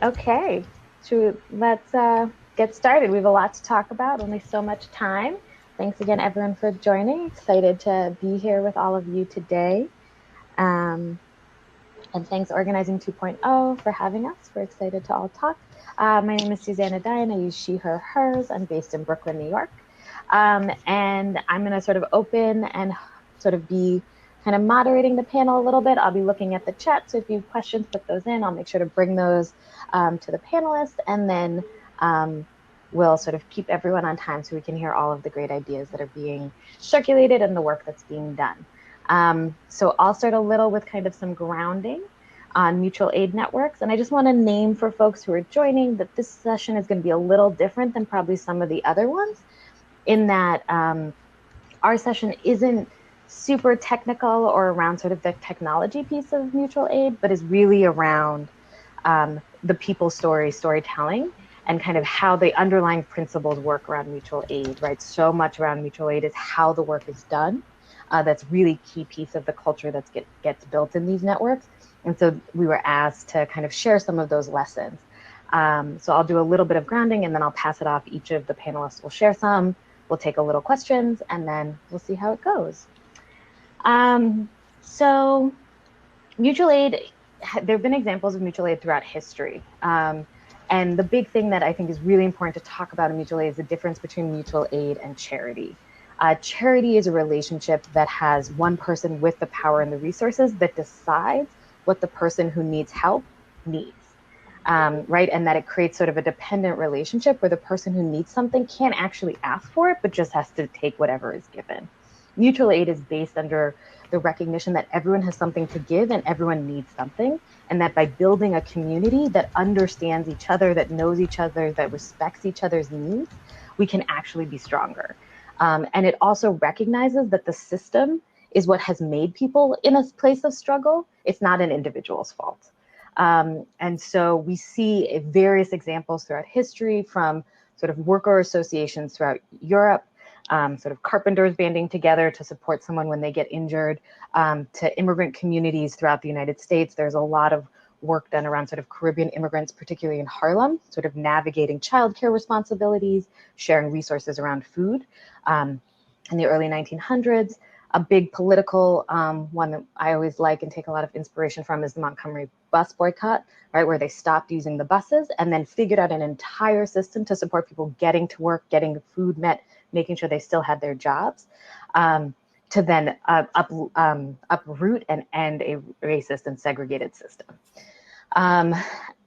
Okay, let's get started. We have a lot to talk about, only so much time. Thanks again, everyone, for joining. Excited to be here with all of you today. Um, and thanks Organizing 2.0 for having us. We're excited to all talk. My name is Susannah Dyen. I use she, her, hers. I'm based in Brooklyn, New York. And I'm going to sort of open and sort of be kind of moderating the panel a little bit. I'll be looking at the chat. So if you have questions, put those in. I'll make sure to bring those to the panelists. And then we'll sort of keep everyone on time so we can hear all of the great ideas that are being circulated and the work that's being done. So I'll start a little with kind of some grounding on mutual aid networks. And I just want to name for folks who are joining that this session is going to be a little different than probably some of the other ones, in that our session isn't super technical or around sort of the technology piece of mutual aid, but is really around the people storytelling, and kind of how the underlying principles work around mutual aid, right? So much around mutual aid is how the work is done. That's really key piece of the culture that gets built in these networks. And so we were asked to kind of share some of those lessons. So I'll do a little bit of grounding and then I'll pass it off. Each of the panelists will share some. We'll take a little questions and then we'll see how it goes. So mutual aid, there have been examples of mutual aid throughout history. And the big thing that I think is really important to talk about in mutual aid is the difference between mutual aid and charity. Charity is a relationship that has one person with the power and the resources that decides what the person who needs help needs. Right? And that it creates sort of a dependent relationship where the person who needs something can't actually ask for it, but just has to take whatever is given. Mutual aid is based under the recognition that everyone has something to give and everyone needs something. And that by building a community that understands each other, that knows each other, that respects each other's needs, we can actually be stronger. And it also recognizes that the system is what has made people in a place of struggle. It's not an individual's fault. And so we see various examples throughout history, from sort of worker associations throughout Europe, sort of carpenters banding together to support someone when they get injured, to immigrant communities throughout the United States. There's a lot of work done around sort of Caribbean immigrants, particularly in Harlem, sort of navigating childcare responsibilities, sharing resources around food. In the early 1900s, a big political one that I always like and take a lot of inspiration from is the Montgomery bus boycott, right, where they stopped using the buses and then figured out an entire system to support people getting to work, getting food met, making sure they still had their jobs, to then uproot and end a racist and segregated system.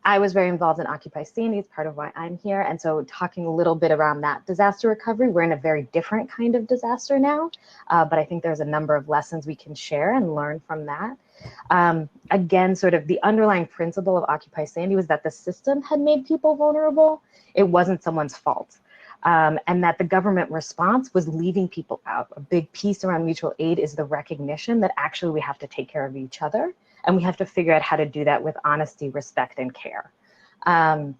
I was very involved in Occupy Sandy. It's part of why I'm here. And so talking a little bit around that disaster recovery, we're in a very different kind of disaster now, but I think there's a number of lessons we can share and learn from that. Again, sort of the underlying principle of Occupy Sandy was that the system had made people vulnerable. It wasn't someone's fault. And that the government response was leaving people out. A big piece around mutual aid is the recognition that actually we have to take care of each other, and we have to figure out how to do that with honesty, respect, and care. And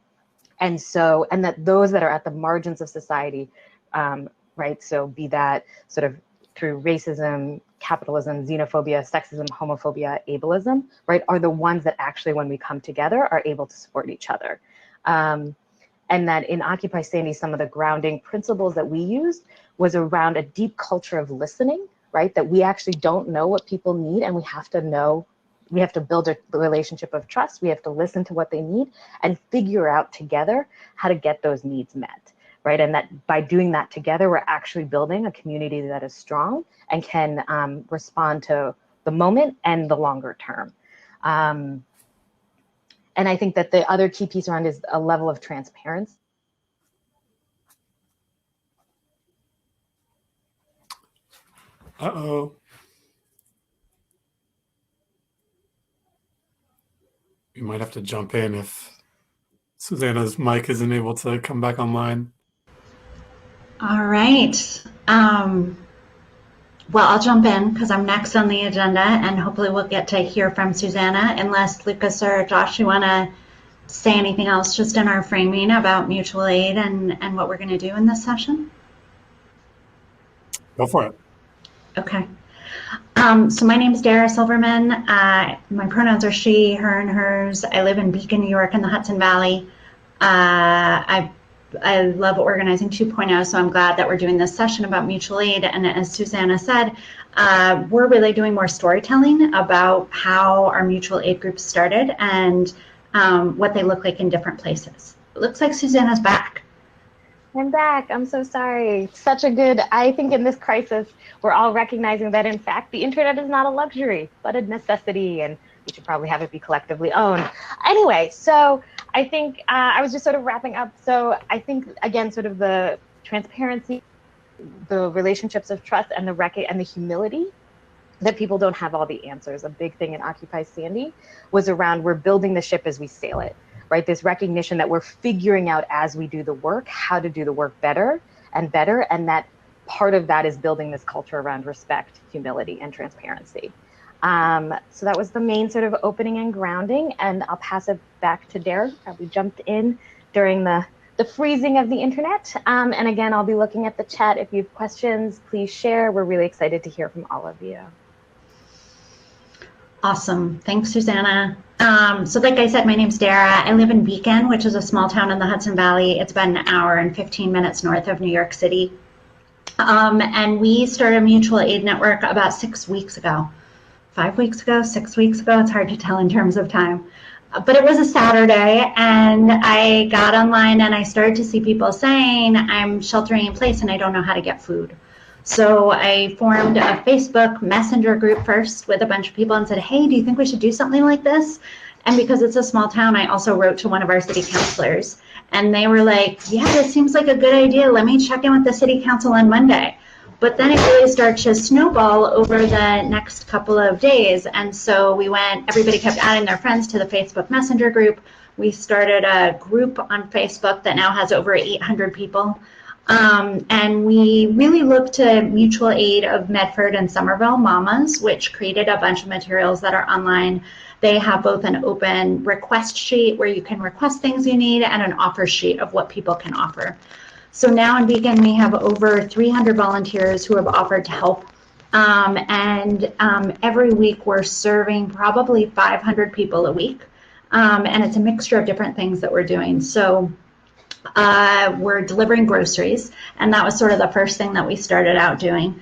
that those that are at the margins of society, right, so be that sort of through racism, capitalism, xenophobia, sexism, homophobia, ableism, right, are the ones that actually, when we come together, are able to support each other. And that in Occupy Sandy, some of the grounding principles that we used was around a deep culture of listening, right, that we actually don't know what people need, and we have to know, we have to build a relationship of trust. We have to listen to what they need and figure out together how to get those needs met, right? And that by doing that together, we're actually building a community that is strong and can respond to the moment and the longer term. And I think that the other key piece around is a level of transparency. Uh-oh. We might have to jump in if Susannah's mic isn't able to come back online. All right. Well, I'll jump in because I'm next on the agenda, and hopefully we'll get to hear from Susannah, unless Lucas or Josh, you want to say anything else just in our framing about mutual aid and what we're going to do in this session? Go for it. Okay. So my name is Dara Silverman. My pronouns are she, her, and hers. I live in Beacon, New York in the Hudson Valley. I love Organizing 2.0, so I'm glad that we're doing this session about mutual aid. And as Susannah said, we're really doing more storytelling about how our mutual aid groups started and what they look like in different places. It looks like Susannah's back. I'm back. I'm so sorry. Such a good, I think in this crisis, we're all recognizing that, in fact, the internet is not a luxury, but a necessity, and we should probably have it be collectively owned. Anyway, so I think I was just sort of wrapping up. So I think, again, sort of the transparency, the relationships of trust, and the humility that people don't have all the answers. A big thing in Occupy Sandy was around, we're building the ship as we sail it. Right, this recognition that we're figuring out as we do the work, how to do the work better, and that part of that is building this culture around respect, humility, and transparency. So that was the main sort of opening and grounding, and I'll pass it back to Dara, who probably jumped in during the freezing of the internet. And again, I'll be looking at the chat. If you have questions, please share. We're really excited to hear from all of you. Awesome. Thanks, Susannah. So like I said, my name's Dara. I live in Beacon, which is a small town in the Hudson Valley. It's about an hour and 15 minutes north of New York City. And we started a mutual aid network about 6 weeks ago. 5 weeks ago, 6 weeks ago, it's hard to tell in terms of time. But it was a Saturday, and I got online and I started to see people saying, I'm sheltering in place and I don't know how to get food. So I formed a Facebook Messenger group first with a bunch of people and said, hey, do you think we should do something like this? And because it's a small town, I also wrote to one of our city councilors. And they were like, yeah, this seems like a good idea. Let me check in with the city council on Monday. But then it really started to snowball over the next couple of days. And so everybody kept adding their friends to the Facebook Messenger group. We started a group on Facebook that now has over 800 people. And we really looked to mutual aid of Medford and Somerville Mamas, which created a bunch of materials that are online. They have both an open request sheet where you can request things you need and an offer sheet of what people can offer. So now in Beacon, we have over 300 volunteers who have offered to help. Every week we're serving probably 500 people a week. And it's a mixture of different things that we're doing. So we're delivering groceries, and that was sort of the first thing that we started out doing.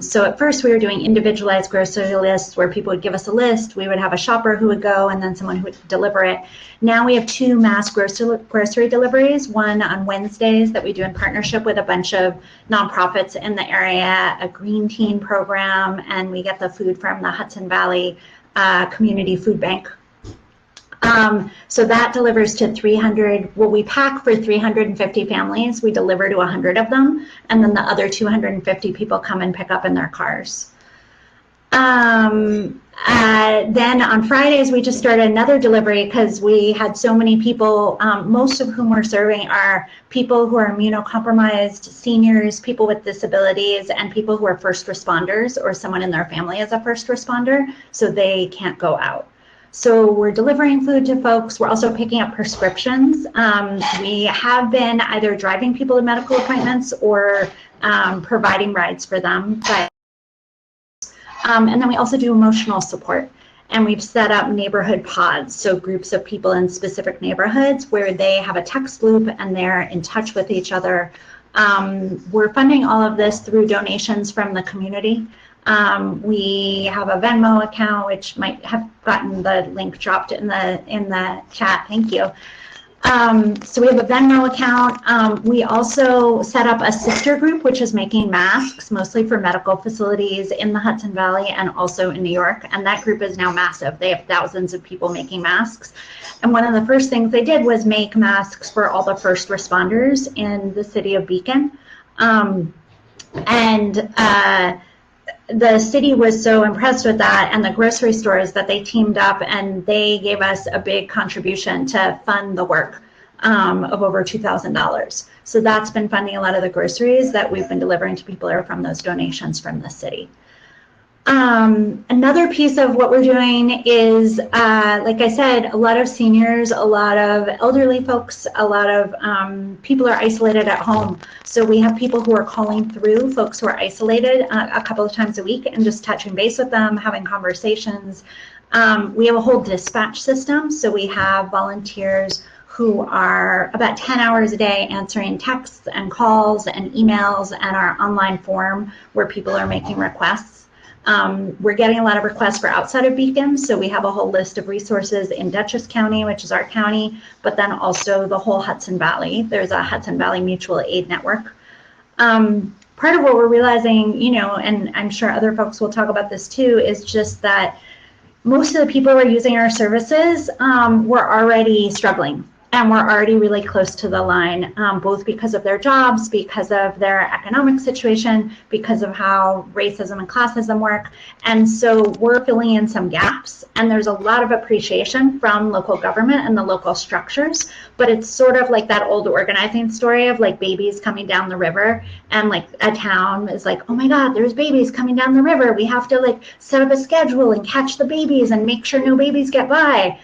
So at first we were doing individualized grocery lists where people would give us a list, we would have a shopper who would go, and then someone who would deliver it. Now we have 2 mass grocery deliveries, one on Wednesdays that we do in partnership with a bunch of nonprofits in the area, a green teen program, and we get the food from the Hudson Valley Community Food Bank. So that delivers to 300, well, we pack for 350 families, we deliver to 100 of them, and then the other 250 people come and pick up in their cars. Then on Fridays, we just started another delivery because we had so many people, most of whom we're serving are people who are immunocompromised, seniors, people with disabilities, and people who are first responders or someone in their family is a first responder, so they can't go out. So we're delivering food to folks. We're also picking up prescriptions. We have been either driving people to medical appointments or providing rides for them. And then we also do emotional support. And we've set up neighborhood pods, so groups of people in specific neighborhoods where they have a text loop and they're in touch with each other. We're funding all of this through donations from the community. We have a Venmo account, which might have gotten the link dropped in the chat. Thank you. So we have a Venmo account. We also set up a sister group, which is making masks, mostly for medical facilities in the Hudson Valley and also in New York. And that group is now massive. They have thousands of people making masks. And one of the first things they did was make masks for all the first responders in the city of Beacon. The city was so impressed with that, and the grocery stores, that they teamed up and they gave us a big contribution to fund the work of over $2,000. So that's been funding a lot of the groceries that we've been delivering to people who are from those donations from the city. Another piece of what we're doing is, like I said, a lot of seniors, a lot of elderly folks, a lot of people are isolated at home. So we have people who are calling through folks who are isolated a couple of times a week and just touching base with them, having conversations. We have a whole dispatch system. So we have volunteers who are about 10 hours a day answering texts and calls and emails and our online form where people are making requests. We're getting a lot of requests for outside of Beacon, so we have a whole list of resources in Dutchess County, which is our county, but then also the whole Hudson Valley. There's a Hudson Valley Mutual Aid Network. Part of what we're realizing, you know, and I'm sure other folks will talk about this too, is just that most of the people who are using our services were already struggling. And we're already really close to the line, both because of their jobs, because of their economic situation, because of how racism and classism work. And so we're filling in some gaps. And there's a lot of appreciation from local government and the local structures. But it's sort of like that old organizing story of like babies coming down the river. And like a town is like, oh my God, there's babies coming down the river. We have to like set up a schedule and catch the babies and make sure no babies get by.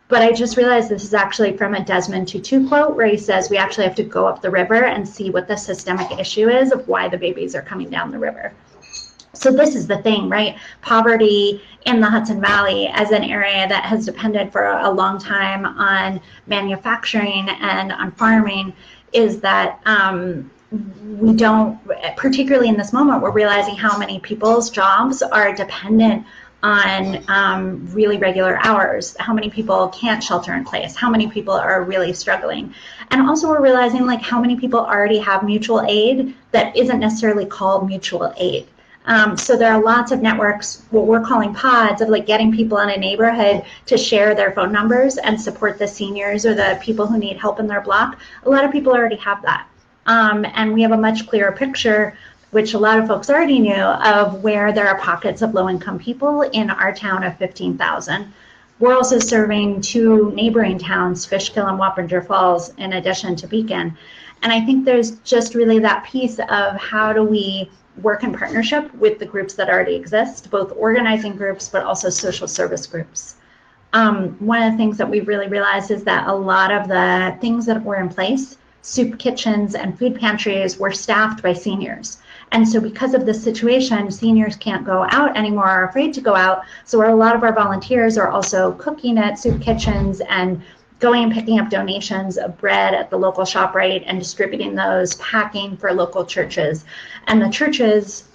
But I just realized this is actually from a Desmond Tutu quote where he says we actually have to go up the river and see what the systemic issue is of why the babies are coming down the river. So this is the thing, right? Poverty in the Hudson Valley as an area that has depended for a long time on manufacturing and on farming is that we don't, particularly in this moment, we're realizing how many people's jobs are dependent on really regular hours, how many people can't shelter in place, how many people are really struggling. And also we're realizing like how many people already have mutual aid that isn't necessarily called mutual aid. So there are lots of networks, what we're calling pods, of like getting people in a neighborhood to share their phone numbers and support the seniors or the people who need help in their block. A lot of people already have that. And we have a much clearer picture, which a lot of folks already knew, of where there are pockets of low-income people in our town of 15,000. We're also serving 2 neighboring towns, Fishkill and Wappinger Falls, in addition to Beacon. And I think there's just really that piece of how do we work in partnership with the groups that already exist, both organizing groups, but also social service groups. One of the things that we've really realized is that a lot of the things that were in place, soup kitchens and food pantries, were staffed by seniors. And so because of this situation, seniors can't go out anymore, are afraid to go out. So a lot of our volunteers are also cooking at soup kitchens and going and picking up donations of bread at the local ShopRite and distributing those, packing for local churches. And the churches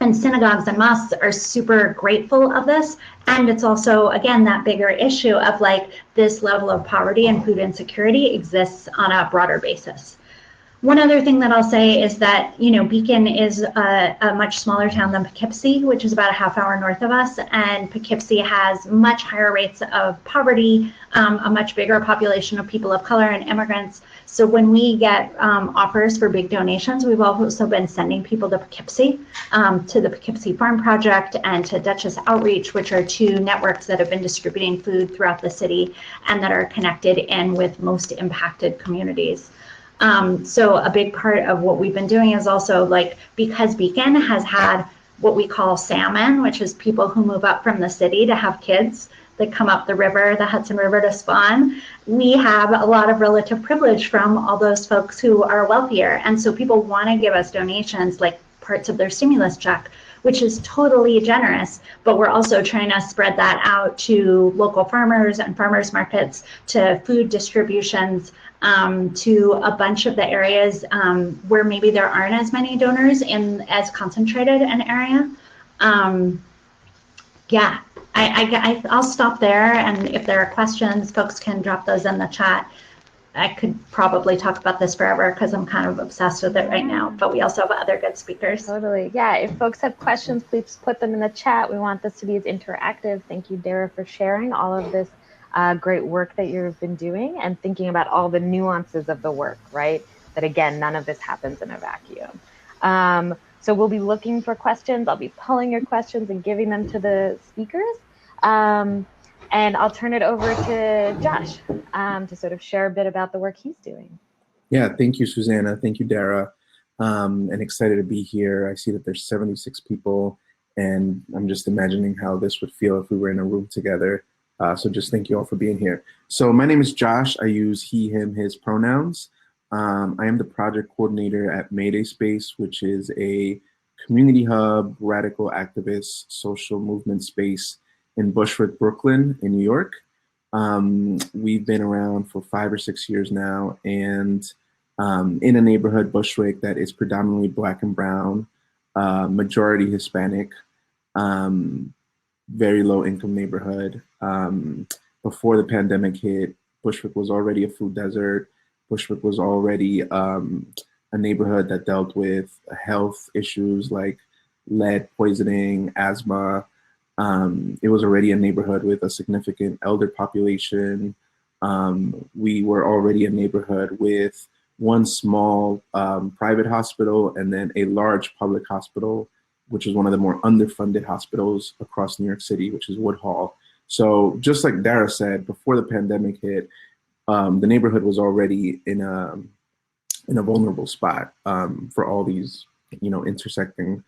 and synagogues and mosques are super grateful of this. And it's also, again, that bigger issue of like this level of poverty and food insecurity exists on a broader basis. One other thing that I'll say is that, you know, Beacon is a much smaller town than Poughkeepsie, which is about a half hour north of us, and Poughkeepsie has much higher rates of poverty, a much bigger population of people of color and immigrants. So when we get offers for big donations, we've also been sending people to Poughkeepsie, to the Poughkeepsie Farm Project and to Dutchess Outreach, which are 2 networks that have been distributing food throughout the city and that are connected in with most impacted communities. So a big part of what we've been doing is also like, because Beacon has had what we call salmon, which is people who move up from the city to have kids that come up the river, the Hudson River, to spawn. We have a lot of relative privilege from all those folks who are wealthier. And so people want to give us donations, like parts of their stimulus check, which is totally generous, but we're also trying to spread that out to local farmers and farmers markets, to food distributions, to a bunch of the areas where maybe there aren't as many donors in as concentrated an area. Yeah, I'll stop there, and if there are questions, folks can drop those in the chat. I could probably talk about this forever because I'm kind of obsessed with it right now, but we also have other good speakers. Totally. Yeah, if folks have questions, please put them in the chat. We want this to be as interactive. Thank you, Dara, for sharing all of this great work that you've been doing and thinking about all the nuances of the work, right? That again, none of this happens in a vacuum. So we'll be looking for questions. I'll be pulling your questions and giving them to the speakers. And I'll turn it over to Josh to sort of share a bit about the work he's doing. Yeah, thank you, Susannah. Thank you, Dara. And excited to be here. I see that there's 76 people And I'm just imagining how this would feel if we were in a room together. So just thank you all for being here. So my name is Josh. I use he, him, his pronouns. I am the project coordinator at Mayday Space, which is a community hub, radical activist, social movement space in Bushwick, Brooklyn, in New York. We've been around for 5 or 6 years now, and in a neighborhood, Bushwick, that is predominantly Black and brown, majority Hispanic, very low income neighborhood. Before the pandemic hit, Bushwick was already a food desert. Bushwick was already a neighborhood that dealt with health issues like lead poisoning, asthma. It was already a neighborhood with a significant elder population. We were already a neighborhood with one small private hospital and then a large public hospital, which is one of the more underfunded hospitals across New York City, which is Woodhall. So just like Dara said, before the pandemic hit, the neighborhood was already in a vulnerable spot for all these, intersecting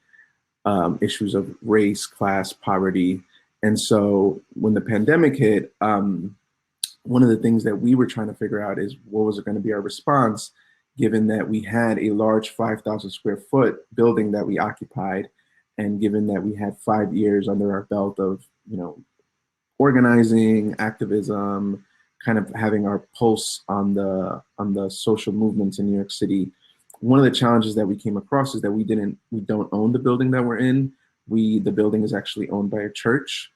issues of race, class, poverty. And so when the pandemic hit, one of the things that we were trying to figure out is what was going to be our response, given that we had a large 5,000 square foot building that we occupied, and given that we had 5 years under our belt of, organizing, activism, kind of having our pulse on the social movements in New York City. One of the challenges that we came across is that we don't own the building that we're in. The building is actually owned by a church,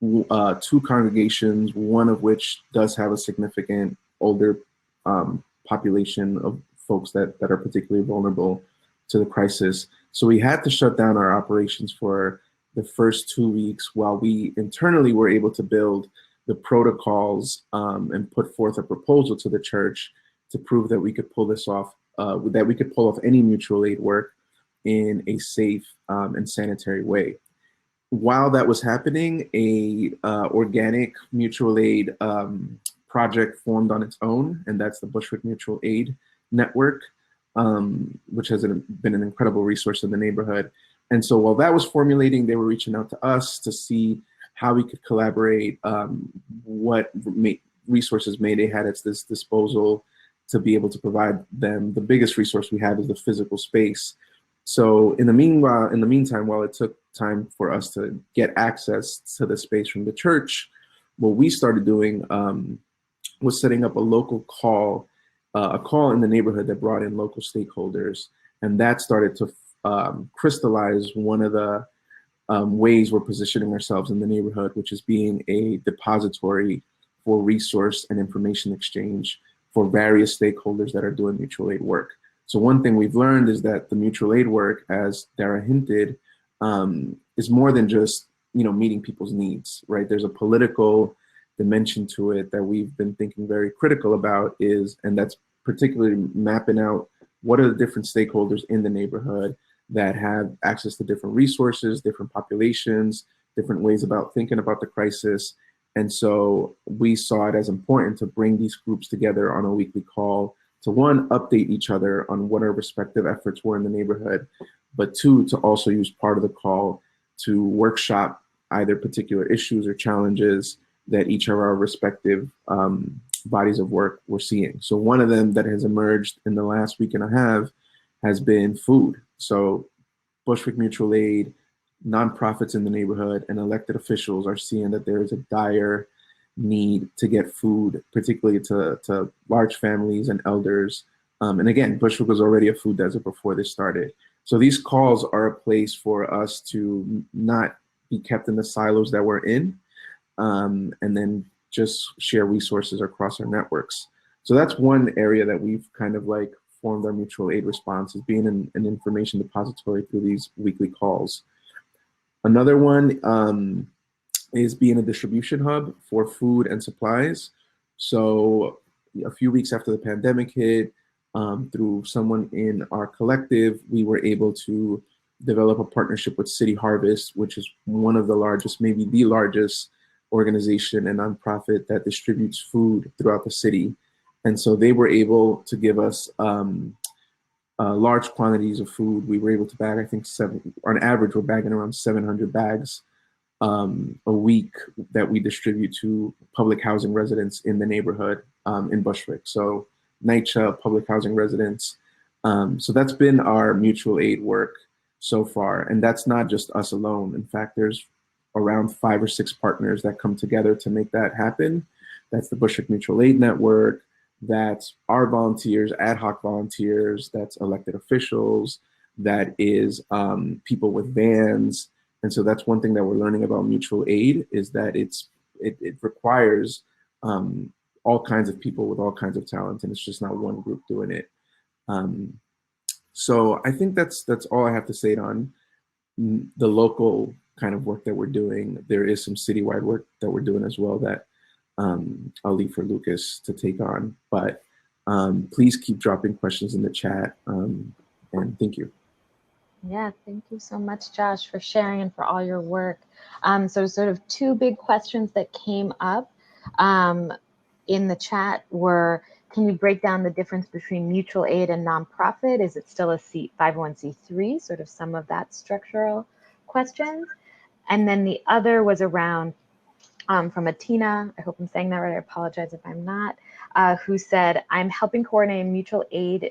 2 congregations, one of which does have a significant older population of folks that are particularly vulnerable to the crisis. So we had to shut down our operations for the first 2 weeks while we internally were able to build the protocols and put forth a proposal to the church to prove that we could pull this off, that we could pull off any mutual aid work in a safe and sanitary way. While that was happening, a organic mutual aid project formed on its own, and that's the Bushwick Mutual Aid Network, which has been an incredible resource in the neighborhood. And so while that was formulating, they were reaching out to us to see how we could collaborate, what resources Mayday had at this disposal to be able to provide them. The biggest resource we have is the physical space. So in the meantime, while it took time for us to get access to the space from the church, what we started doing was setting up a local call, a call in the neighborhood that brought in local stakeholders. And that started to crystallize one of the ways we're positioning ourselves in the neighborhood, which is being a depository for resource and information exchange for various stakeholders that are doing mutual aid work. So one thing we've learned is that the mutual aid work, as Dara hinted, is more than just meeting people's needs, right? There's a political dimension to it that we've been thinking very critical about, and that's particularly mapping out what are the different stakeholders in the neighborhood that have access to different resources, different populations, different ways about thinking about the crisis. And so we saw it as important to bring these groups together on a weekly call to, one, update each other on what our respective efforts were in the neighborhood, but 2, to also use part of the call to workshop either particular issues or challenges that each of our respective bodies of work were seeing. So one of them that has emerged in the last week and a half has been food. So Bushwick Mutual Aid, nonprofits in the neighborhood, and elected officials are seeing that there is a dire need to get food, particularly to large families and elders. And again, Bushwick was already a food desert before this started. So these calls are a place for us to not be kept in the silos that we're in, and then just share resources across our networks. So that's one area that we've kind of like formed our mutual aid response, is being an information depository through these weekly calls. Another one is being a distribution hub for food and supplies. So a few weeks after the pandemic hit, through someone in our collective, we were able to develop a partnership with City Harvest, which is one of the largest, maybe the largest organization and nonprofit that distributes food throughout the city. And so they were able to give us large quantities of food. We were able to bag, I think, on average, we're bagging around 700 bags a week that we distribute to public housing residents in the neighborhood in Bushwick. So NYCHA, public housing residents. So that's been our mutual aid work so far. And that's not just us alone. In fact, there's around 5 or 6 partners that come together to make that happen. That's the Bushwick Mutual Aid Network. That's our volunteers, ad hoc volunteers. That's elected officials. That is people with vans. And so that's one thing that we're learning about mutual aid, is that it requires all kinds of people with all kinds of talent, and it's just not one group doing it. So I think that's all I have to say on the local kind of work that we're doing. There is some citywide work that we're doing as well that I'll leave for Lucas to take on. But please keep dropping questions in the chat, and thank you. Yeah, thank you so much, Josh, for sharing and for all your work. So sort of 2 big questions that came up in the chat were, can you break down the difference between mutual aid and nonprofit? Is it still a 501c3? Sort of some of that structural questions. And then the other was around from Atina, I hope I'm saying that right, I apologize if I'm not, who said, I'm helping coordinate mutual aid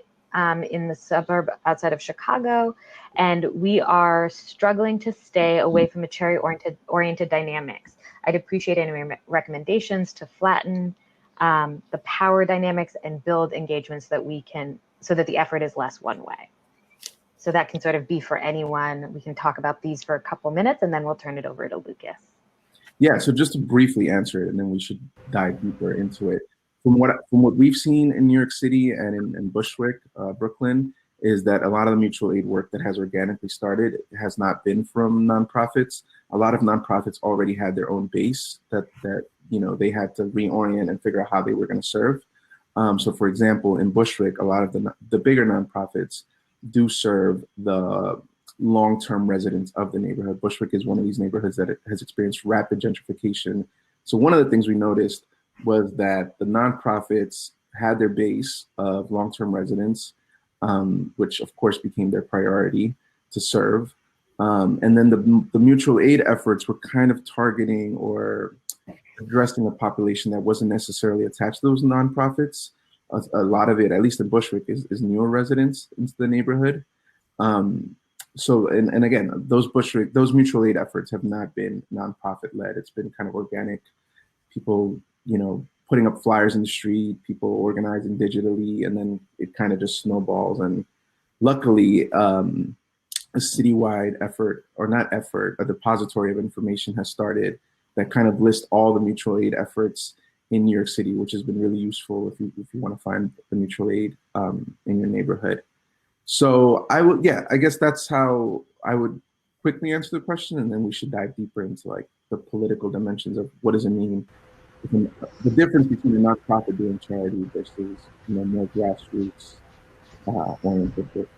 in the suburb outside of Chicago, and we are struggling to stay away from a charity-oriented dynamics. I'd appreciate any recommendations to flatten the power dynamics and build engagements that we can, so that the effort is less one way. So that can sort of be for anyone. We can talk about these for a couple minutes, and then we'll turn it over to Lucas. Yeah, so just to briefly answer it, and then we should dive deeper into it. From what we've seen in New York City and in Bushwick, Brooklyn, is that a lot of the mutual aid work that has organically started has not been from nonprofits. A lot of nonprofits already had their own base that you know, they had to reorient and figure out how they were going to serve. So, for example, in Bushwick, a lot of the bigger nonprofits do serve the long-term residents of the neighborhood. Bushwick is one of these neighborhoods that has experienced rapid gentrification. So one of the things we noticed was that the nonprofits had their base of long-term residents, which of course became their priority to serve. And then the mutual aid efforts were kind of targeting or addressing a population that wasn't necessarily attached to those nonprofits. A lot of it, at least in Bushwick, is newer residents into the neighborhood. So, and again, those mutual aid efforts have not been nonprofit led. It's been kind of organic. People, you know, putting up flyers in the street, people organizing digitally, and then it kind of just snowballs. And luckily, a citywide effort, or not effort, a depository of information has started that kind of lists all the mutual aid efforts in New York City, which has been really useful if you want to find the mutual aid in your neighborhood. So I guess that's how I would quickly answer the question, and then we should dive deeper into like the political dimensions of what does it mean, the difference between a nonprofit doing charity versus, you know, more grassroots oriented work.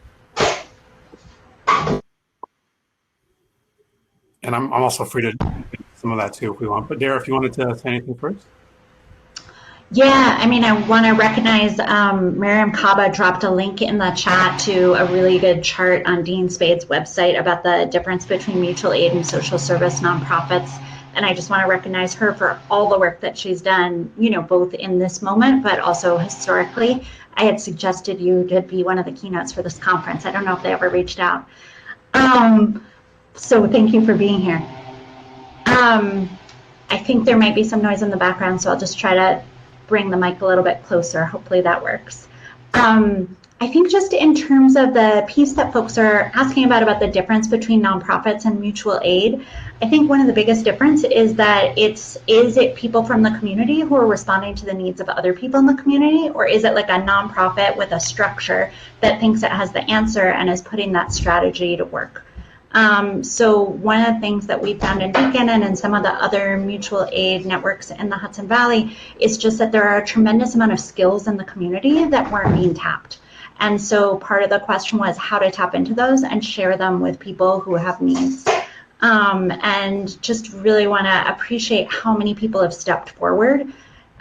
And I'm also free to do some of that too if we want. But Dara, if you wanted to say anything first. Yeah, I mean, I want to recognize Miriam Kaba dropped a link in the chat to a really good chart on Dean Spade's website about the difference between mutual aid and social service nonprofits. And I just want to recognize her for all the work that she's done, you know, both in this moment, but also historically. I had suggested you to be one of the keynotes for this conference. I don't know if they ever reached out. So thank you for being here. I think there might be some noise in the background, so I'll just try to bring the mic a little bit closer. Hopefully that works. I think just in terms of the piece that folks are asking about the difference between nonprofits and mutual aid, I think one of the biggest difference is that is it people from the community who are responding to the needs of other people in the community, or is it like a nonprofit with a structure that thinks it has the answer and is putting that strategy to work? So one of the things that we found in Beacon and in some of the other mutual aid networks in the Hudson Valley is just that there are a tremendous amount of skills in the community that weren't being tapped. And so part of the question was how to tap into those and share them with people who have needs. And just really want to appreciate how many people have stepped forward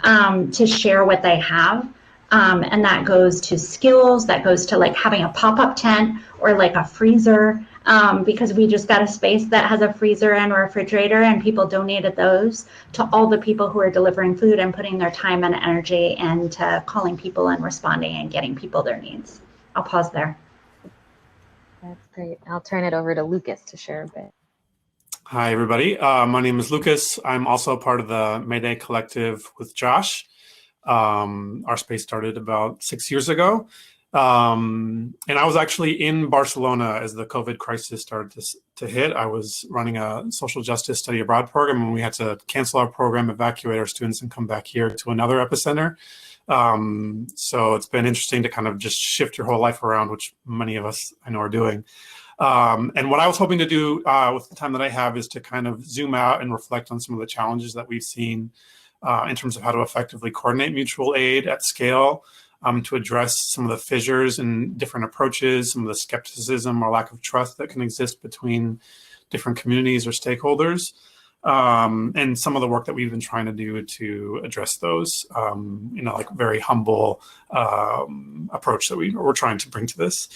to share what they have. And that goes to skills, that goes to like having a pop-up tent or like a freezer, because we just got a space that has a freezer and a refrigerator and people donated those, to all the people who are delivering food and putting their time and energy into calling people and responding and getting people their needs. I'll pause there. That's great. I'll turn it over to Lucas to share a bit. Hi, everybody. My name is Lucas. I'm also part of the Mayday collective with Josh. Our space started about 6 years ago. And I was actually in Barcelona as the COVID crisis started to hit. I was running a social justice study abroad program, and we had to cancel our program, evacuate our students, and come back here to another epicenter. So it's been interesting to kind of just shift your whole life around, which many of us I know are doing. And what I was hoping to do with the time that I have is to kind of zoom out and reflect on some of the challenges that we've seen in terms of how to effectively coordinate mutual aid at scale, to address some of the fissures and different approaches, some of the skepticism or lack of trust that can exist between different communities or stakeholders, and some of the work that we've been trying to do to address those, like very humble approach that we're trying to bring to this.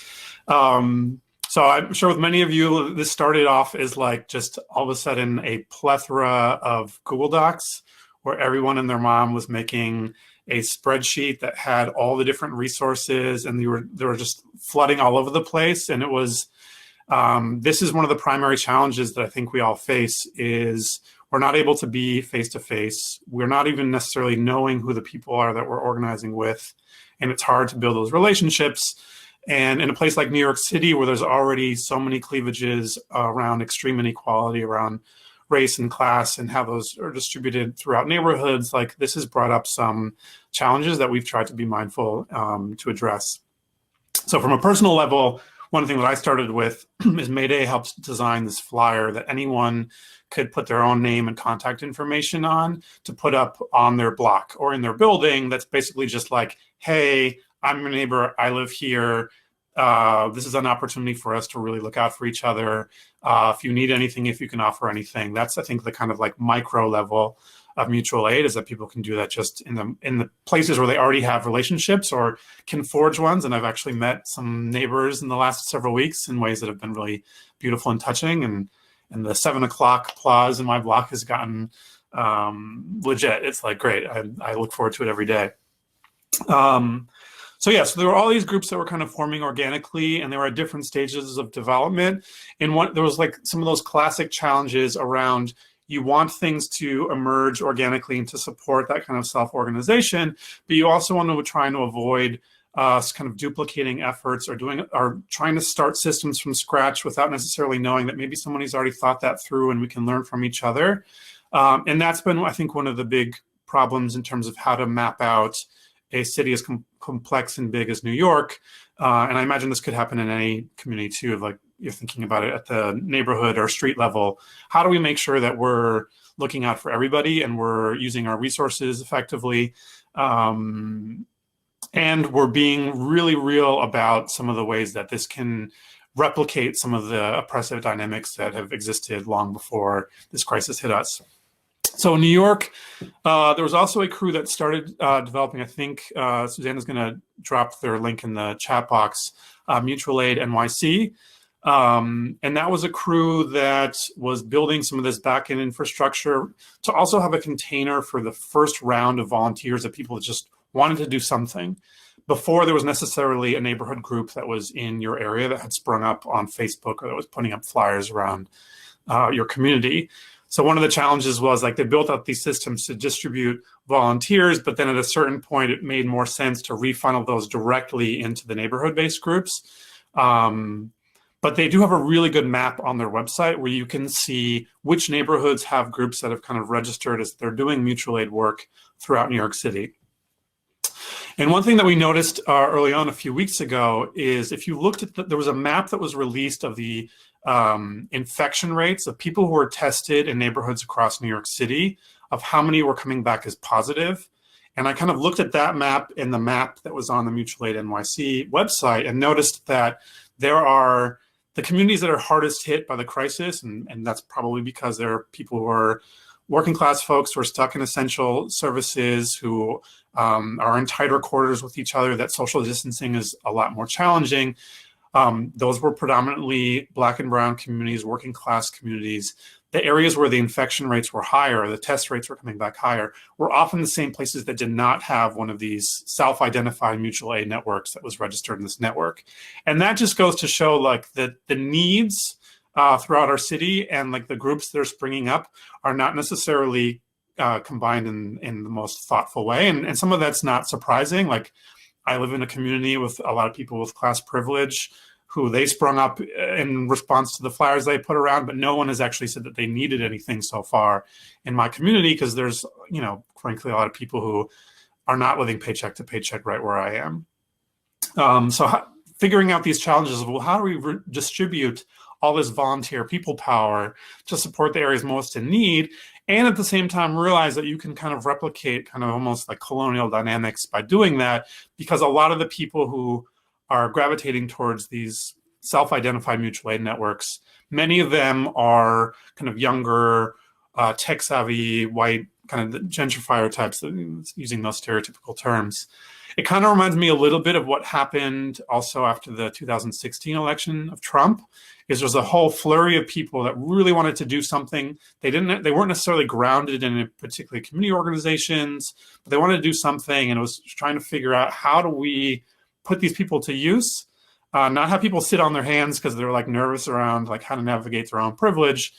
So I'm sure with many of you, this started off as like just all of a sudden a plethora of Google Docs where everyone and their mom was making a spreadsheet that had all the different resources, and they were just flooding all over the place. And it was, this is one of the primary challenges that I think we all face, is we're not able to be face-to-face. We're not even necessarily knowing who the people are that we're organizing with, and it's hard to build those relationships. And in a place like New York City, where there's already so many cleavages around extreme inequality, around race and class, and how those are distributed throughout neighborhoods, like this has brought up some challenges that we've tried to be mindful to address. So from a personal level, one thing that I started with is Mayday helps design this flyer that anyone could put their own name and contact information on to put up on their block or in their building. That's basically just like, hey, I'm your neighbor, I live here. This is an opportunity for us to really look out for each other. If you need anything, if you can offer anything, that's, I think, the kind of like micro level of mutual aid, is that people can do that just in the places where they already have relationships or can forge ones. And I've actually met some neighbors in the last several weeks in ways that have been really beautiful and touching. And the 7 o'clock applause in my block has gotten legit. It's like, great. I look forward to it every day. So there were all these groups that were kind of forming organically, and they were at different stages of development. And there was like some of those classic challenges around, you want things to emerge organically and to support that kind of self-organization, but you also want to try to avoid kind of duplicating efforts or trying to start systems from scratch without necessarily knowing that maybe somebody's already thought that through and we can learn from each other. And that's been, I think, one of the big problems in terms of how to map out a city as complex and big as New York. And I imagine this could happen in any community too, of like, you're thinking about it at the neighborhood or street level. How do we make sure that we're looking out for everybody and we're using our resources effectively? And we're being really real about some of the ways that this can replicate some of the oppressive dynamics that have existed long before this crisis hit us. So in New York, there was also a crew that started developing, I think Susannah's going to drop their link in the chat box, Mutual Aid NYC. And that was a crew that was building some of this back-end infrastructure to also have a container for the first round of volunteers, that people just wanted to do something before there was necessarily a neighborhood group that was in your area that had sprung up on Facebook or that was putting up flyers around your community. So one of the challenges was, like, they built up these systems to distribute volunteers, but then at a certain point, it made more sense to refunnel those directly into the neighborhood-based groups. But they do have a really good map on their website where you can see which neighborhoods have groups that have kind of registered as they're doing mutual aid work throughout New York City. And one thing that we noticed early on a few weeks ago is, if you looked at there was a map that was released of the infection rates of people who were tested in neighborhoods across New York City, of how many were coming back as positive. And I kind of looked at that map and the map that was on the Mutual Aid NYC website and noticed that there are the communities that are hardest hit by the crisis, and that's probably because there are people who are working class folks who are stuck in essential services, who are in tighter quarters with each other, that social distancing is a lot more challenging. Those were predominantly Black and brown communities, working class communities. The areas where the infection rates were higher, the test rates were coming back higher, were often the same places that did not have one of these self-identified mutual aid networks that was registered in this network. And that just goes to show like that the needs throughout our city and like the groups that are springing up are not necessarily combined in the most thoughtful way. And some of that's not surprising. Like I live in a community with a lot of people with class privilege who they sprung up in response to the flyers they put around, but no one has actually said that they needed anything so far in my community, because there's, you know, frankly, a lot of people who are not living paycheck to paycheck right where I am. Figuring out these challenges of, well, how do we redistribute all this volunteer people power to support the areas most in need, and at the same time realize that you can kind of replicate kind of almost like colonial dynamics by doing that, because a lot of the people who are gravitating towards these self-identified mutual aid networks, many of them are kind of younger, tech-savvy, white, kind of the gentrifier types, using those stereotypical terms. It kind of reminds me a little bit of what happened also after the 2016 election of Trump. Is there's a whole flurry of people that really wanted to do something. They weren't necessarily grounded in particular community organizations, but they wanted to do something, and it was trying to figure out, how do we put these people to use, not have people sit on their hands because they're like nervous around like how to navigate their own privilege,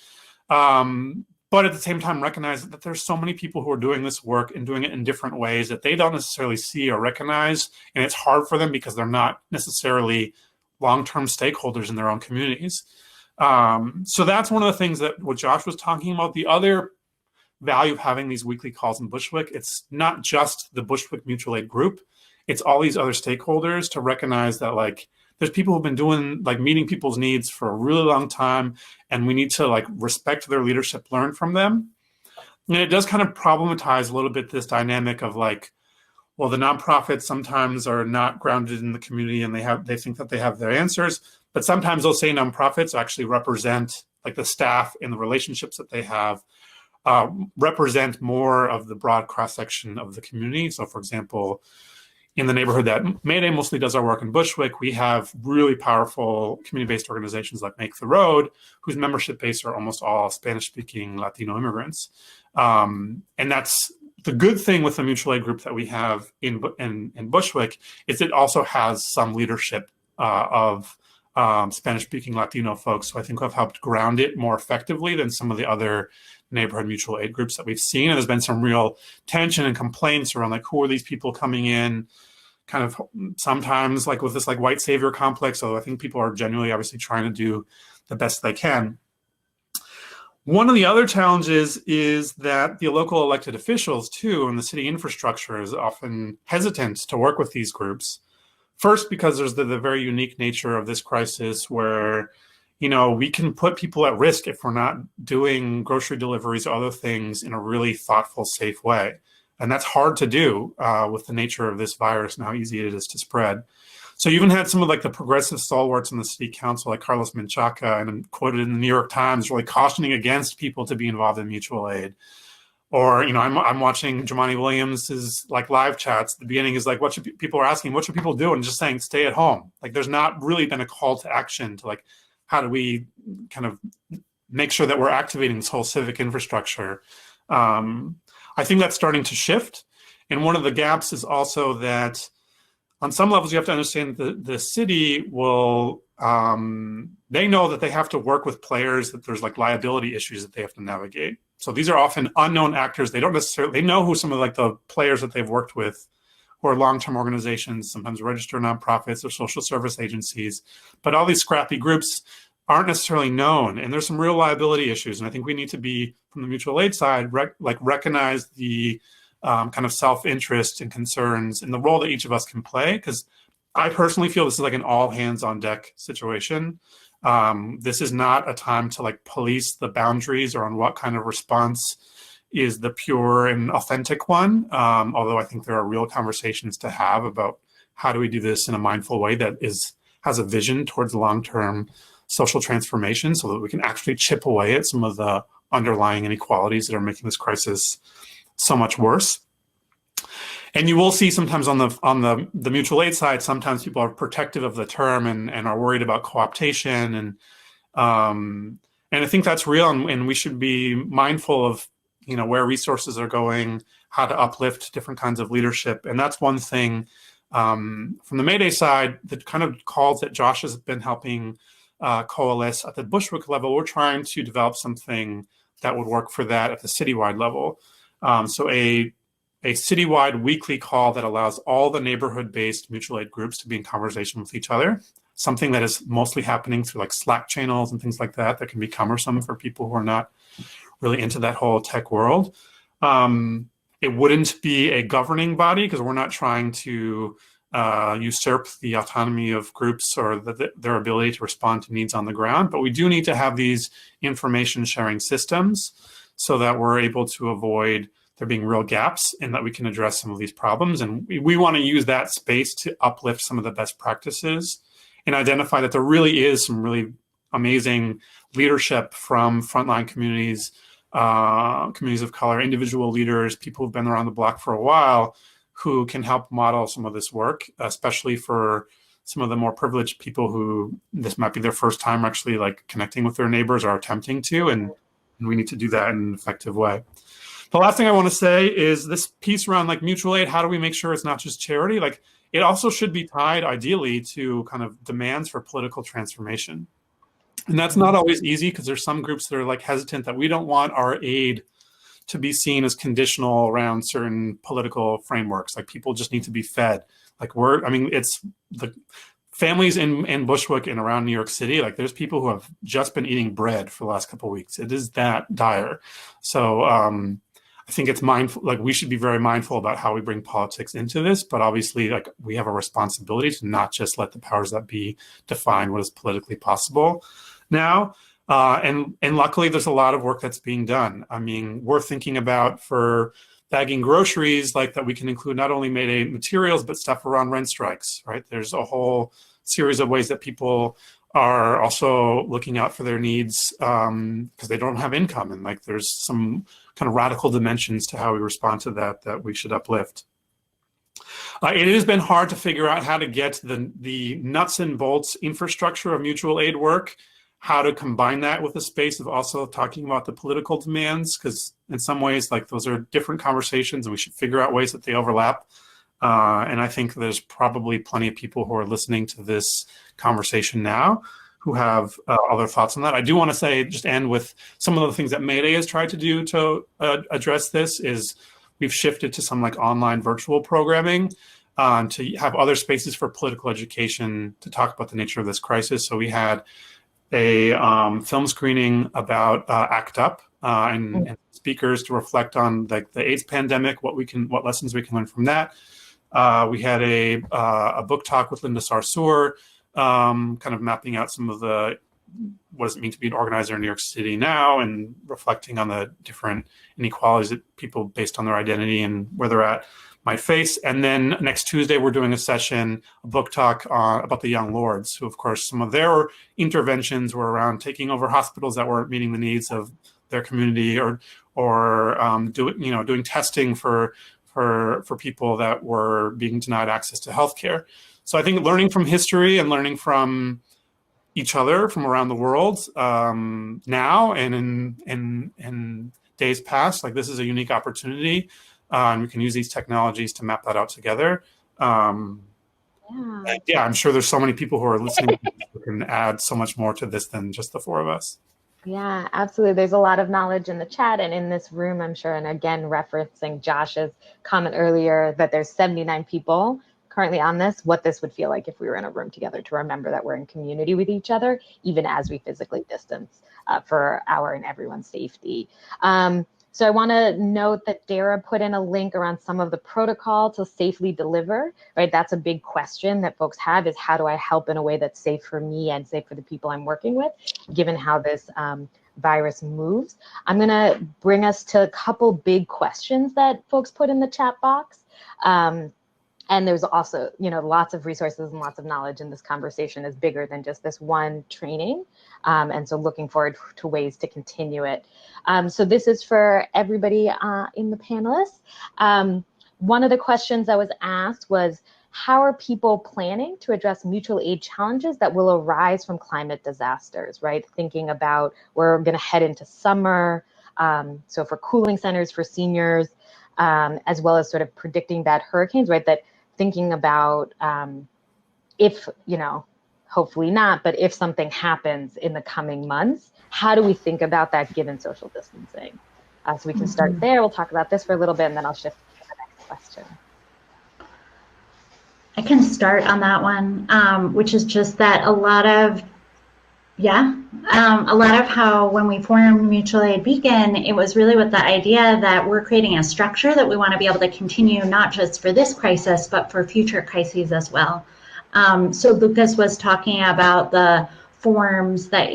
but at the same time recognize that there's so many people who are doing this work and doing it in different ways that they don't necessarily see or recognize, and it's hard for them because they're not necessarily long-term stakeholders in their own communities. So that's one of the things that what Josh was talking about. The other value of having these weekly calls in Bushwick, it's not just the Bushwick Mutual Aid Group, it's all these other stakeholders, to recognize that like there's people who've been doing like meeting people's needs for a really long time, and we need to like respect their leadership, learn from them. And it does kind of problematize a little bit this dynamic of like, well, the nonprofits sometimes are not grounded in the community and they think that they have their answers, but sometimes they'll say nonprofits actually represent like the staff and the relationships that they have represent more of the broad cross-section of the community. So for example, in the neighborhood that Mayday mostly does our work in Bushwick, we have really powerful community-based organizations like Make the Road, whose membership base are almost all Spanish-speaking Latino immigrants. And that's the good thing with the mutual aid group that we have in Bushwick, is it also has some leadership of Spanish-speaking Latino folks. So I think have helped ground it more effectively than some of the other neighborhood mutual aid groups that we've seen. And there's been some real tension and complaints around like, who are these people coming in, kind of sometimes like with this like white savior complex. So I think people are genuinely obviously trying to do the best they can. One of the other challenges is that the local elected officials too, and the city infrastructure is often hesitant to work with these groups. First, because there's the very unique nature of this crisis where, you know, we can put people at risk if we're not doing grocery deliveries or other things in a really thoughtful, safe way. And that's hard to do with the nature of this virus and how easy it is to spread. So you even had some of like the progressive stalwarts in the city council, like Carlos Menchaca, and quoted in the New York Times, really cautioning against people to be involved in mutual aid. Or, you know, I'm watching Jamani Williams's like live chats. The beginning is like, what should people are asking, what should people do? And just saying, stay at home. Like there's not really been a call to action to like, how do we kind of make sure that we're activating this whole civic infrastructure? I think that's starting to shift. And one of the gaps is also that on some levels, you have to understand that the city will, they know that they have to work with players, that there's like liability issues that they have to navigate. So these are often unknown actors. They don't necessarily, they know who some of like the players that they've worked with, who are long-term organizations, sometimes registered nonprofits or social service agencies. But all these scrappy groups aren't necessarily known. And there's some real liability issues. And I think we need to be, from the mutual aid side, recognize the kind of self-interest and concerns and the role that each of us can play. Because I personally feel this is like an all hands on deck situation. This is not a time to like police the boundaries or on what kind of response is the pure and authentic one. Although I think there are real conversations to have about how do we do this in a mindful way that has a vision towards long-term social transformation so that we can actually chip away at some of the underlying inequalities that are making this crisis so much worse. And you will see sometimes on the mutual aid side, sometimes people are protective of the term and are worried about cooptation, and I think that's real, and we should be mindful of where resources are going, how to uplift different kinds of leadership, and that's one thing from the Mayday side. The kind of calls that Josh has been helping coalesce at the Bushwick level, we're trying to develop something that would work for that at the citywide level. So a citywide weekly call that allows all the neighborhood-based mutual aid groups to be in conversation with each other, something that is mostly happening through like Slack channels and things like that can be cumbersome for people who are not really into that whole tech world. It wouldn't be a governing body because we're not trying to usurp the autonomy of groups or their ability to respond to needs on the ground, but we do need to have these information sharing systems so that we're able to avoid there being real gaps and that we can address some of these problems. And we want to use that space to uplift some of the best practices and identify that there really is some really amazing leadership from frontline communities, communities of color, individual leaders, people who've been around the block for a while who can help model some of this work, especially for some of the more privileged people who this might be their first time actually like connecting with their neighbors or attempting to, and we need to do that in an effective way. The last thing I want to say is this piece around like mutual aid, how do we make sure it's not just charity? Like it also should be tied ideally to kind of demands for political transformation. And that's not always easy because there's some groups that are like hesitant that we don't want our aid to be seen as conditional around certain political frameworks. Like people just need to be fed. Like it's the families in Bushwick and around New York City, like there's people who have just been eating bread for the last couple of weeks. It is that dire. So I think it's mindful, like we should be very mindful about how we bring politics into this, but obviously like we have a responsibility to not just let the powers that be define what is politically possible now. And luckily there's a lot of work that's being done. I mean, we're thinking about for bagging groceries, like that we can include not only Mayday materials, but stuff around rent strikes, right? There's a whole series of ways that people are also looking out for their needs because they don't have income. And like there's some kind of radical dimensions to how we respond to that we should uplift. It has been hard to figure out how to get the nuts and bolts infrastructure of mutual aid work, how to combine that with the space of also talking about the political demands, because in some ways, like those are different conversations and we should figure out ways that they overlap. And I think there's probably plenty of people who are listening to this conversation now who have other thoughts on that. I do want to say, just end with some of the things that Mayday has tried to do to address this is we've shifted to some like online virtual programming to have other spaces for political education to talk about the nature of this crisis. So we had a film screening about ACT UP and speakers to reflect on like the AIDS pandemic, what lessons we can learn from that. We had a book talk with Linda Sarsour, kind of mapping out some of what does it mean to be an organizer in New York City now, and reflecting on the different inequalities that people based on their identity and where they're at might face. And then next Tuesday, we're doing a book talk about the Young Lords, who of course some of their interventions were around taking over hospitals that weren't meeting the needs of their community, or doing testing for people that were being denied access to healthcare. So I think learning from history and learning from each other from around the world now and in days past, like this is a unique opportunity, and we can use these technologies to map that out together. I'm sure there's so many people who are listening who can add so much more to this than just the four of us. Yeah, absolutely. There's a lot of knowledge in the chat and in this room, I'm sure. And again, referencing Josh's comment earlier that there's 79 people currently on this, what this would feel like if we were in a room together, to remember that we're in community with each other, even as we physically distance for our and everyone's safety. So I want to note that Dara put in a link around some of the protocol to safely deliver, right? That's a big question that folks have, is how do I help in a way that's safe for me and safe for the people I'm working with, given how this virus moves. I'm going to bring us to a couple big questions that folks put in the chat box. And there's also, lots of resources and lots of knowledge, and this conversation is bigger than just this one training. And so looking forward to ways to continue it. So this is for everybody in the panelists. One of the questions that was asked was, how are people planning to address mutual aid challenges that will arise from climate disasters, right? Thinking about, we're going to head into summer. So for cooling centers for seniors, as well as sort of predicting bad hurricanes, right? That thinking about if, hopefully not, but if something happens in the coming months, how do we think about that given social distancing? So we can start there. We'll talk about this for a little bit, and then I'll shift to the next question. I can start on that one, which is just that a lot of how when we formed Mutual Aid Beacon, it was really with the idea that we're creating a structure that we want to be able to continue not just for this crisis, but for future crises as well. So Lucas was talking about the forms that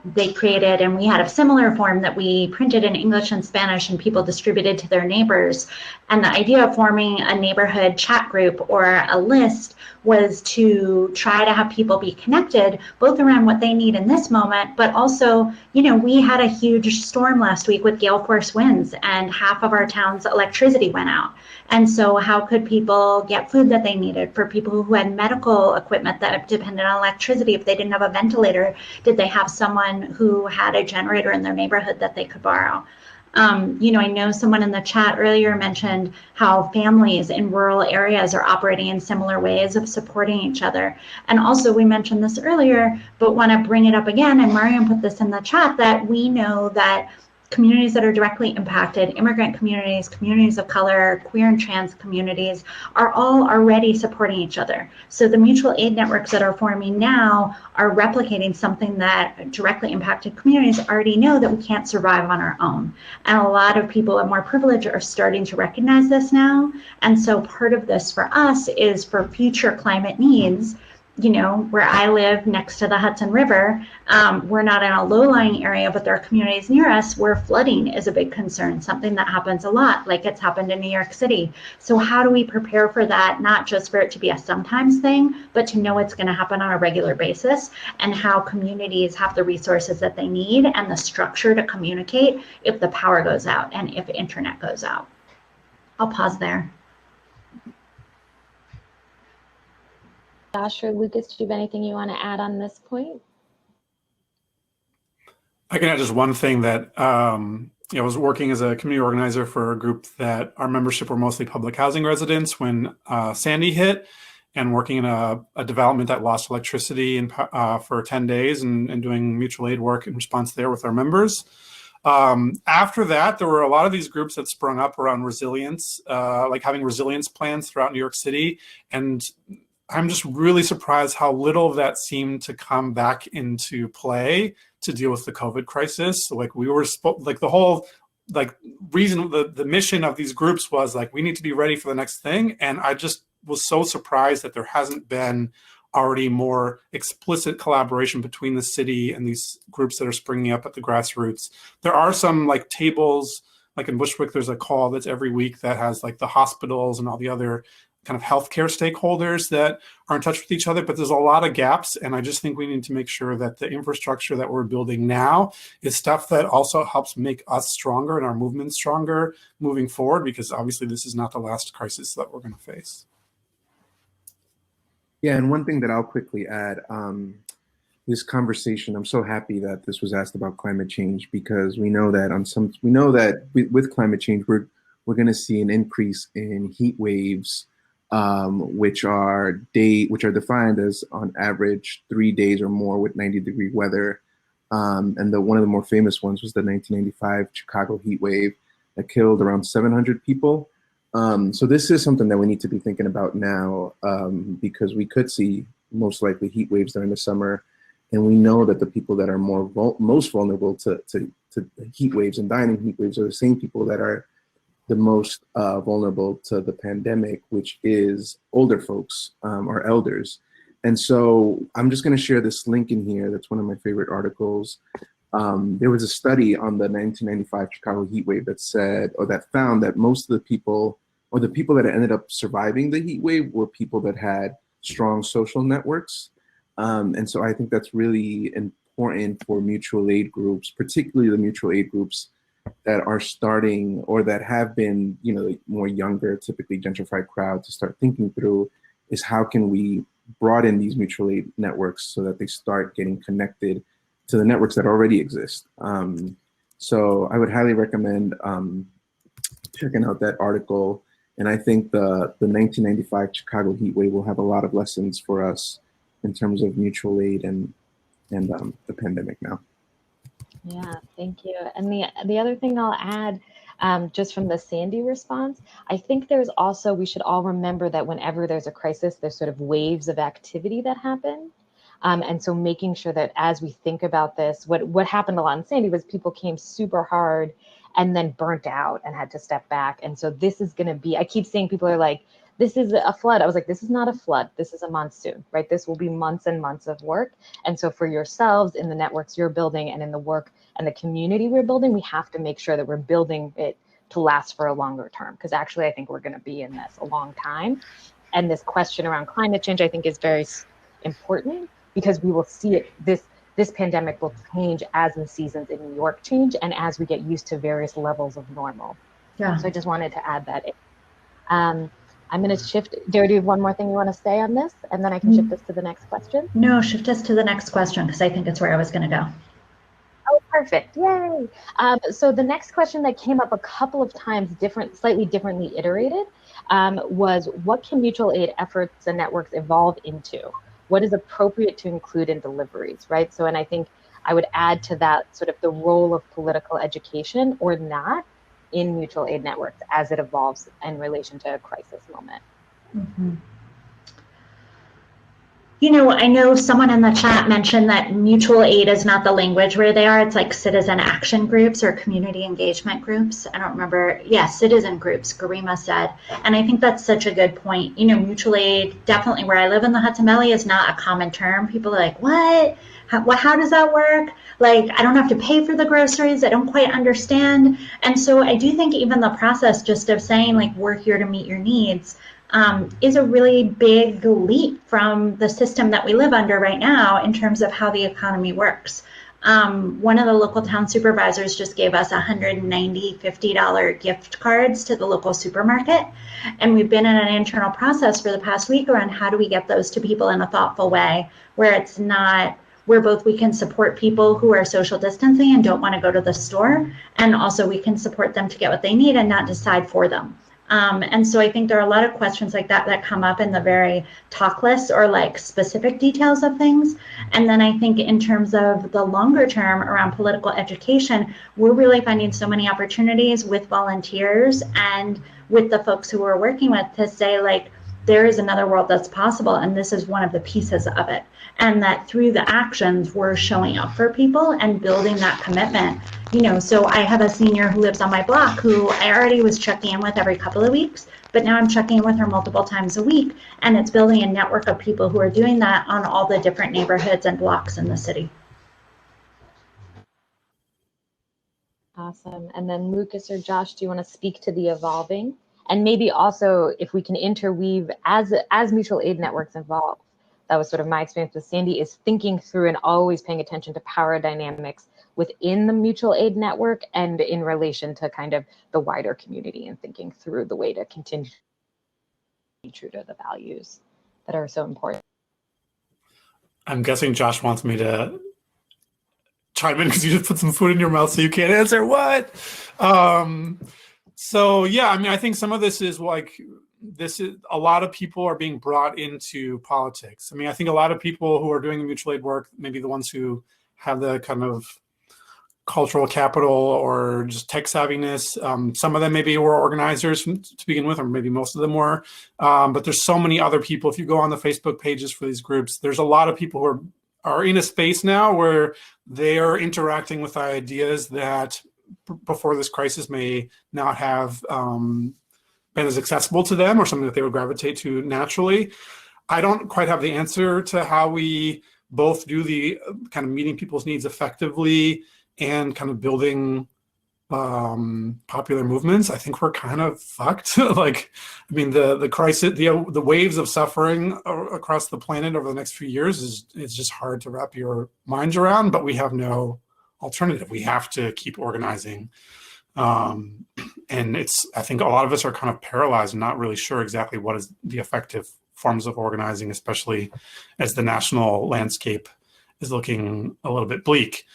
they created, and we had a similar form that we printed in English and Spanish and people distributed to their neighbors. And the idea of forming a neighborhood chat group or a list was to try to have people be connected both around what they need in this moment, but also, we had a huge storm last week with gale force winds and half of our town's electricity went out. And so how could people get food that they needed? For people who had medical equipment that depended on electricity, if they didn't have a ventilator, did they have someone who had a generator in their neighborhood that they could borrow? I know someone in the chat earlier mentioned how families in rural areas are operating in similar ways of supporting each other. And also, we mentioned this earlier, but want to bring it up again, and Miriam put this in the chat, that we know that communities that are directly impacted, immigrant communities, communities of color, queer and trans communities, are all already supporting each other. So the mutual aid networks that are forming now are replicating something that directly impacted communities already know that we can't survive on our own. And a lot of people with more privilege are starting to recognize this now. And so part of this for us is for future climate needs. Where I live next to the Hudson River, we're not in a low-lying area, but there are communities near us where flooding is a big concern, something that happens a lot, like it's happened in New York City. So how do we prepare for that, not just for it to be a sometimes thing, but to know it's going to happen on a regular basis, and how communities have the resources that they need and the structure to communicate if the power goes out and if internet goes out. I'll pause there. Josh or Lucas, do you have anything you want to add on this point? I can add just one thing that I was working as a community organizer for a group that our membership were mostly public housing residents when Sandy hit, and working in a development that lost electricity for 10 days and doing mutual aid work in response there with our members. After that, there were a lot of these groups that sprung up around resilience, like having resilience plans throughout New York City. And I'm just really surprised how little of that seemed to come back into play to deal with the COVID crisis. So, like, we were the whole reason, the mission of these groups was like, we need to be ready for the next thing. And I just was so surprised that there hasn't been already more explicit collaboration between the city and these groups that are springing up at the grassroots. There are some tables, like in Bushwick, there's a call that's every week that has the hospitals and all the other kind of healthcare stakeholders that are in touch with each other, but there's a lot of gaps. And I just think we need to make sure that the infrastructure that we're building now is stuff that also helps make us stronger and our movement stronger moving forward, because obviously this is not the last crisis that we're going to face. Yeah, and one thing that I'll quickly add, this conversation, I'm so happy that this was asked about climate change, because we know that with climate change, we're going to see an increase in heat waves, which are defined as on average 3 days or more with 90-degree weather. And one of the more famous ones was the 1995 Chicago heat wave that killed around 700 people. So this is something that we need to be thinking about now, because we could see most likely heat waves during the summer. And we know that the people that are most vulnerable to heat waves and dying in heat waves are the same people that are the most vulnerable to the pandemic, which is older folks or elders. And so I'm just going to share this link in here. That's one of my favorite articles. There was a study on the 1995 Chicago heat wave that found that most of the people or the people that ended up surviving the heat wave were people that had strong social networks. And so I think that's really important for mutual aid groups, particularly the mutual aid groups that are starting or that have been, you know, more younger, typically gentrified crowd, to start thinking through is how can we broaden these mutual aid networks so that they start getting connected to the networks that already exist. So I would highly recommend checking out that article. And I think the 1995 Chicago heat wave will have a lot of lessons for us in terms of mutual aid and the pandemic now. Yeah, thank you. And the other thing I'll add, just from the Sandy response, I think there's also, we should all remember that whenever there's a crisis, there's sort of waves of activity that happen. And so making sure that as we think about this, what happened a lot in Sandy was people came super hard and then burnt out and had to step back. And so this is going to be, I keep seeing people are like, this is a flood. I was like, this is not a flood. This is a monsoon, right? This will be months and months of work. And so for yourselves in the networks you're building and in the work and the community we're building, we have to make sure that we're building it to last for a longer term. Because actually, I think we're going to be in this a long time. And this question around climate change, I think, is very important because we will see it, this pandemic will change as the seasons in New York change and as we get used to various levels of normal. Yeah. So I just wanted to add that in. I'm going to shift. Dara, do you have one more thing you want to say on this? And then I can shift us to the next question. No, shift us to the next question because I think it's where I was going to go. Oh, perfect. Yay. So the next question that came up a couple of times, slightly differently iterated, was what can mutual aid efforts and networks evolve into? What is appropriate to include in deliveries, right? So, and I think I would add to that sort of the role of political education or not in mutual aid networks as it evolves in relation to a crisis moment. Mm-hmm. You know, I know someone in the chat mentioned that mutual aid is not the language where they are. It's like citizen action groups or community engagement groups. I don't remember. Yeah, citizen groups, Garima said. And I think that's such a good point. You know, mutual aid, definitely where I live in the Hudson Valley, is not a common term. People are like, what? How does that work? Like, I don't have to pay for the groceries. I don't quite understand. And so I do think even the process just of saying, like, we're here to meet your needs is a really big leap from the system that we live under right now in terms of how the economy works. One of the local town supervisors just gave us $190, $50 gift cards to the local supermarket. And we've been in an internal process for the past week around how do we get those to people in a thoughtful way where it's not, where both we can support people who are social distancing and don't want to go to the store, and also we can support them to get what they need and not decide for them. And so I think there are a lot of questions like that that come up in the very talkless or like specific details of things. And then I think in terms of the longer term around political education, we're really finding so many opportunities with volunteers and with the folks who we're working with to say, like, there is another world that's possible, and this is one of the pieces of it. And that through the actions, we're showing up for people and building that commitment. You know, so I have a senior who lives on my block who I already was checking in with every couple of weeks, but now I'm checking in with her multiple times a week. And it's building a network of people who are doing that on all the different neighborhoods and blocks in the city. Awesome. And then Lucas or Josh, do you want to speak to the evolving? And maybe also if we can interweave as mutual aid networks evolve. That was sort of my experience with Sandy, is thinking through and always paying attention to power dynamics within the mutual aid network and in relation to kind of the wider community, and thinking through the way to continue to be true to the values that are so important. I'm guessing Josh wants me to chime in because you just put some food in your mouth so you can't answer what. So yeah, I mean, I think some of this is like, a lot of people are being brought into politics. I mean, I think a lot of people who are doing mutual aid work, maybe the ones who have the kind of cultural capital or just tech savviness, some of them maybe were organizers to begin with, or maybe most of them were. But there's so many other people. If you go on the Facebook pages for these groups, there's a lot of people who are in a space now where they are interacting with ideas that before this crisis may not have been as accessible to them, or something that they would gravitate to naturally. I don't quite have the answer to how we both do the kind of meeting people's needs effectively and kind of building popular movements, I think we're kind of fucked. Like, I mean, the crisis, the waves of suffering across the planet over the next few years is just hard to wrap your minds around, but we have no alternative. We have to keep organizing. And I think a lot of us are kind of paralyzed and not really sure exactly what is the effective forms of organizing, especially as the national landscape is looking a little bit bleak.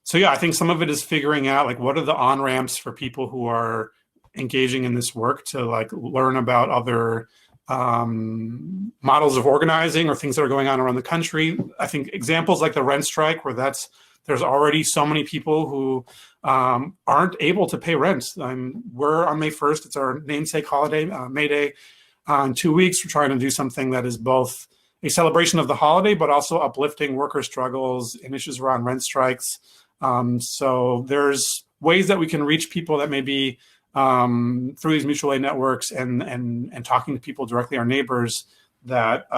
So yeah, I think some of it is figuring out like what are the on-ramps for people who are engaging in this work to like learn about other models of organizing or things that are going on around the country. I think examples like the rent strike, where there's already so many people who aren't able to pay rent. We're on May 1st, it's our namesake holiday, Mayday. In 2 weeks, we're trying to do something that is both a celebration of the holiday, but also uplifting worker struggles and issues around rent strikes. So there's ways that we can reach people that maybe through these mutual aid networks and talking to people directly, our neighbors, that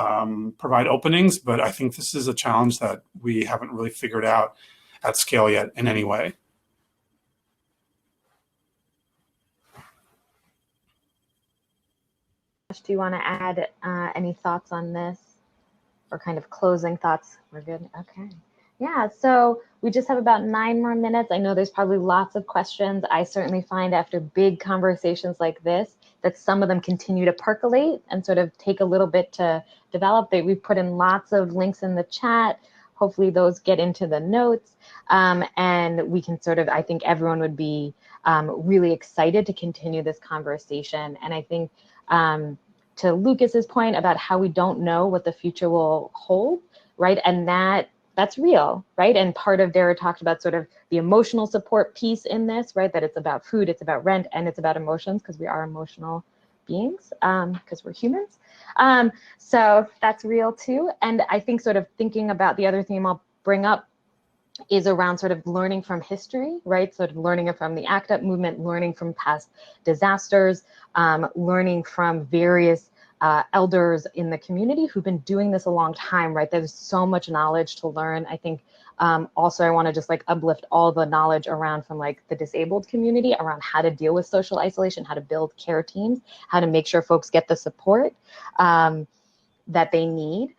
provide openings. But I think this is a challenge that we haven't really figured out at scale yet in any way. Do you want to add any thoughts on this, or kind of closing thoughts? We're good. Okay. Yeah, so we just have about 9 more minutes. I know there's probably lots of questions. I certainly find after big conversations like this that some of them continue to percolate and sort of take a little bit to develop. We've put in lots of links in the chat. Hopefully those get into the notes, and we can sort of, I think everyone would be really excited to continue this conversation. And I think to Lucas's point about how we don't know what the future will hold, right? And that's real, right? And part of Dara talked about sort of the emotional support piece in this, right? That it's about food, it's about rent, and it's about emotions, because we are emotional beings, because we're humans. So that's real too. And I think sort of thinking about the other theme I'll bring up is around sort of learning from history, right? Sort of learning from the ACT UP movement, learning from past disasters, learning from various elders in the community who've been doing this a long time, right? There's so much knowledge to learn. I think also I want to just like uplift all the knowledge around from like the disabled community around how to deal with social isolation, how to build care teams, how to make sure folks get the support that they need,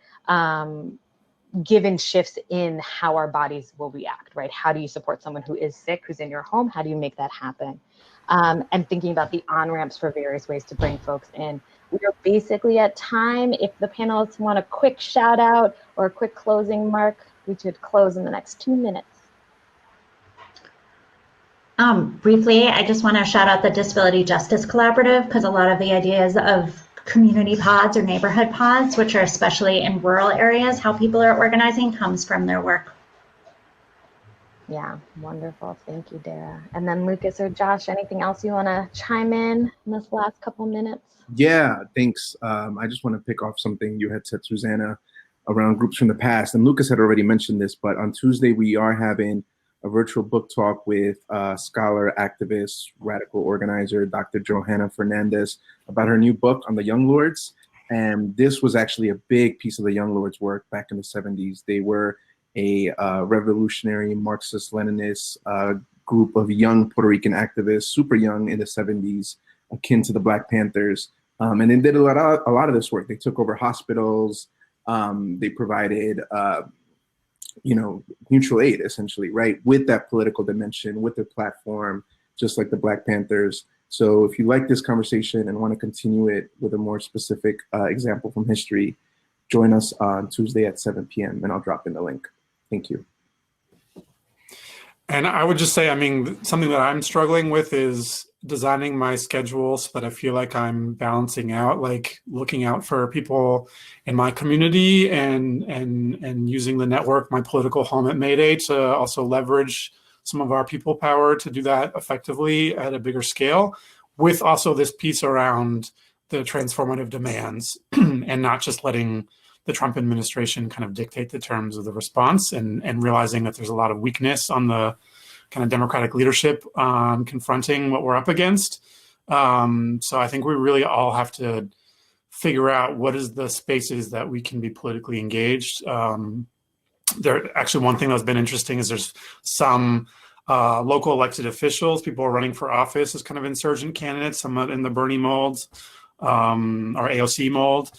given shifts in how our bodies will react, right? How do you support someone who is sick, who's in your home? How do you make that happen? And thinking about the on-ramps for various ways to bring folks in. We're basically at time. If the panelists want a quick shout out or a quick closing mark, we should close in the next 2 minutes. Briefly, I just want to shout out the Disability Justice Collaborative, because a lot of the ideas of community pods or neighborhood pods, which are especially in rural areas, how people are organizing, comes from their work. Yeah, wonderful. Thank you, Dara. And then Lucas or Josh, anything else you want to chime in this last couple minutes? Yeah, thanks. I just want to pick off something you had said, Susannah, around groups from the past. And Lucas had already mentioned this, but on Tuesday, we are having a virtual book talk with scholar, activist, radical organizer, Dr. Johanna Fernandez, about her new book on the Young Lords. And this was actually a big piece of the Young Lords' work back in the 70s. They were a revolutionary Marxist-Leninist group of young Puerto Rican activists, super young in the 70s, akin to the Black Panthers. And they did a lot of this work. They took over hospitals. They provided, mutual aid, essentially, right? With that political dimension, with their platform, just like the Black Panthers. So if you like this conversation and want to continue it with a more specific example from history, join us on Tuesday at 7 p.m. and I'll drop in the link. Thank you. And I would just say, I mean, something that I'm struggling with is designing my schedule so that I feel like I'm balancing out, like looking out for people in my community and using the network, my political home at Mayday, to also leverage some of our people power to do that effectively at a bigger scale, with also this piece around the transformative demands and not just letting the Trump administration kind of dictate the terms of the response, and realizing that there's a lot of weakness on the kind of democratic leadership confronting what we're up against. So I think we really all have to figure out what is the spaces that we can be politically engaged. Actually, one thing that's been interesting is there's some local elected officials, people are running for office as kind of insurgent candidates, some in the Bernie mold or AOC mold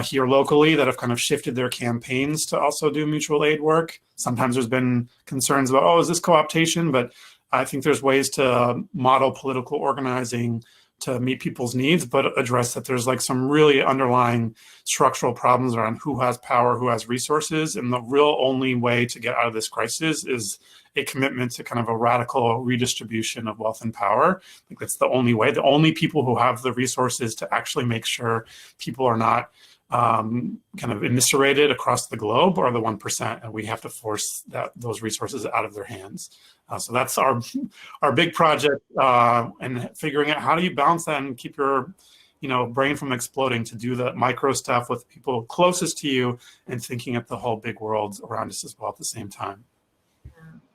here locally that have kind of shifted their campaigns to also do mutual aid work. Sometimes there's been concerns about, oh, is this co-optation? But I think there's ways to model political organizing to meet people's needs, but address that there's like some really underlying structural problems around who has power, who has resources. And the real only way to get out of this crisis is a commitment to kind of a radical redistribution of wealth and power. I think that's the only way. The only people who have the resources to actually make sure people are not kind of eviscerated across the globe are the 1%, and we have to force those resources out of their hands. So that's our big project, and figuring out how do you balance that and keep your brain from exploding to do the micro stuff with people closest to you and thinking at the whole big world around us as well at the same time.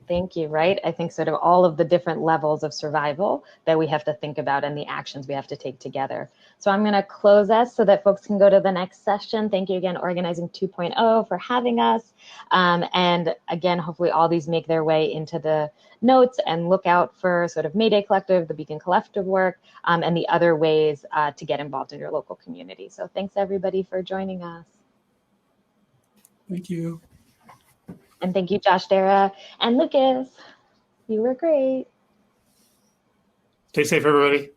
Thank you, right? I think sort of all of the different levels of survival that we have to think about and the actions we have to take together. So I'm going to close us so that folks can go to the next session. Thank you again, Organizing 2.0, for having us. And again, hopefully all these make their way into the notes, and look out for sort of Mayday Collective, the Beacon Collective work, and the other ways to get involved in your local community. So thanks everybody for joining us. Thank you. And thank you, Josh, Dara, and Lucas. You were great. Stay safe, everybody.